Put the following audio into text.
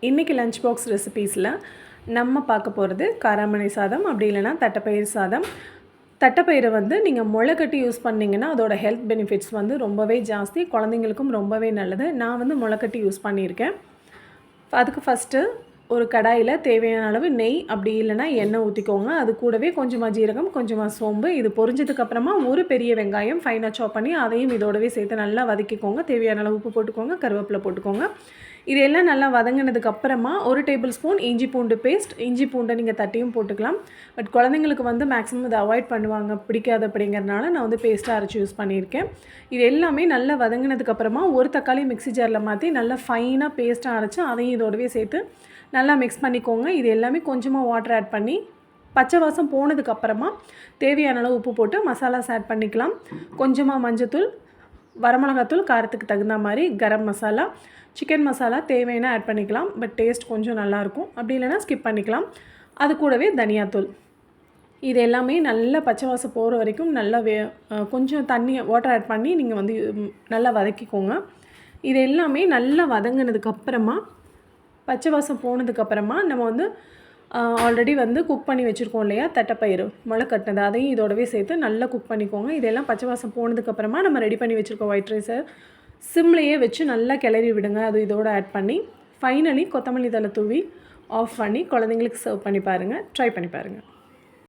இன்றைக்கி lunch box ரெசிபீஸில் நம்ம பார்க்க போகிறது காராமணி சாதம், அப்படி இல்லைனா தட்டைப்பயிறு சாதம். தட்டைப்பயிரை வந்து நீங்கள் முளை கட்டி யூஸ் பண்ணிங்கன்னா அதோட ஹெல்த் பெனிஃபிட்ஸ் வந்து ரொம்பவே ஜாஸ்தி, குழந்தைங்களுக்கும் ரொம்பவே நல்லது. நான் வந்து முளை கட்டி யூஸ் பண்ணியிருக்கேன். அதுக்கு ஃபஸ்ட்டு ஒரு கடாயில் தேவையான அளவு நெய், அப்படி இல்லைனா எண்ணெய் ஊற்றிக்கோங்க. அது கூடவே கொஞ்சமாக ஜீரகம், கொஞ்சமாக சோம்பு. இது பொரிஞ்சதுக்கப்புறமா ஒரு பெரிய வெங்காயம் ஃபைனாக சாப் பண்ணி அதையும் இதோடவே சேர்த்து நல்லா வதக்கிக்கோங்க. தேவையான அளவு உப்பு போட்டுக்கோங்க, கருவேப்பிலை போட்டுக்கோங்க. இது எல்லாம் நல்லா வதங்கினதுக்கப்புறமா ஒரு டேபிள் ஸ்பூன் இஞ்சி பூண்டு பேஸ்ட். இஞ்சி பூண்டை நீங்கள் தட்டியும் போட்டுக்கலாம். பட் குழந்தைங்களுக்கு வந்து மேக்ஸிமம் இதை அவாய்ட் பண்ணுவாங்க, பிடிக்காது அப்படிங்கிறதுனால நான் வந்து பேஸ்ட்டாக அரைச்சி யூஸ் பண்ணியிருக்கேன். இது எல்லாமே நல்லா வதங்கினதுக்கப்புறமா ஒரு தக்காளி மிக்ஸி ஜாரில் மாற்றி நல்லா ஃபைனாக பேஸ்ட்டாக அரைச்சி அதையும் இதோடவே சேர்த்து நல்லா மிக்ஸ் பண்ணிக்கோங்க. இது எல்லாமே கொஞ்சமாக வாட்டர் ஆட் பண்ணி பச்சை வாசம் போனதுக்கப்புறமா தேவையான அளவு உப்பு போட்டு மசாலாஸ் ஆட் பண்ணிக்கலாம். கொஞ்சமாக மஞ்சத்தூள், வரமிளகாத்தூள், காரத்துக்கு தகுந்த மாதிரி கரம் மசாலா, சிக்கன் மசாலா தேவையான ஆட் பண்ணிக்கலாம். பட் டேஸ்ட் கொஞ்சம் நல்லாயிருக்கும், அப்படி இல்லைனா ஸ்கிப் பண்ணிக்கலாம். அது கூடவே தனியாத்தூள். இது எல்லாமே நல்லா பச்சை வாசம் போகிற வரைக்கும் நல்லா கொஞ்சம் தண்ணி வாட்டர் ஆட் பண்ணி நீங்கள் வந்து நல்லா வதக்கிக்கோங்க. இது எல்லாமே நல்லா வதங்கினதுக்கப்புறமா பச்சை வாசம் போனதுக்கப்புறமா நம்ம வந்து ஆல்ரெடி வந்து குக் பண்ணி வச்சுருக்கோம் இல்லையா தட்டைப்பயிறு முளை கட்டினது, அதையும் இதோடவே சேர்த்து நல்லா குக் பண்ணிக்கோங்க. இதெல்லாம் பச்சை வாசம் போனதுக்கப்புறமா நம்ம ரெடி பண்ணி வச்சுருக்கோம் ஒயிட் ரைஸை சிம்லேயே வச்சு நல்லா கிளறி விடுங்க. அது இதோடு ஆட் பண்ணி ஃபைனலி கொத்தமல்லி தழை தூவி ஆஃப் பண்ணி குழந்தைங்களுக்கு சர்வ் பண்ணி பாருங்கள். ட்ரை பண்ணி பாருங்கள்.